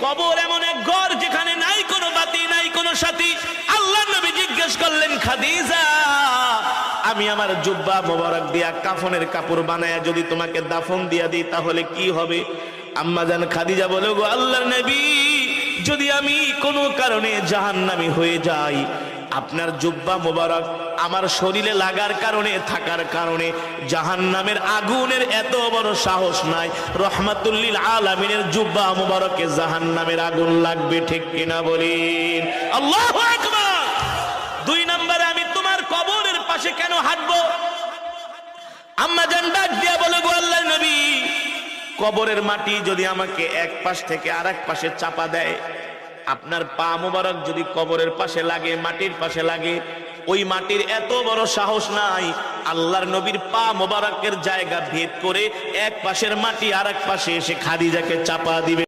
কবর এমন এক ঘর যেখানে নাই কোনো বাতি, নাই কোনো সাথী। আল্লাহর নবী জিজ্ঞেস করলেন, খাদিজা, আমি আমার জুব্বা মোবারক দিয়া কাফনের কাপড় বানায়া যদি তোমাকে দাফন দিয়া দিই তাহলে কি হবে? আম্মা জান খাদিজা বলে, গো আল্লাহর নবী, যদি আমি কোনো কারণে জাহান্নামী হয়ে যাই, আপনার জুব্বা মোবারক আমার শরীরে লাগার কারণে, থাকার কারণে জাহান্নামের আগুনের এত বড় সাহস নাই। রহমাতুল্লিল আলামিনের জুব্বা মোবারকে জাহান্নামের আগুন লাগবে, ঠিক কিনা বলেন? আল্লাহু আকবার। 2 নম্বরে, আমি তোমার কবরের পাশে কেন হাঁটবো? আম্মা জান ডাক দিয়া বলে, গো আল্লাহর নবী, কবরের মাটি যদি আমাকে এক পাশ থেকে আরেক পাশে চাপা দেয়, আপনার পা মোবারক যদি কবরের পাশে লাগে, মাটির পাশে লাগে, ওই মাটির এত বড় সাহস নাই আল্লাহর নবীর পা মোবারকের জায়গা ভেদ করে এক পাশের মাটি আরেক পাশে এসে খাদিজাকে চাপা দিবে।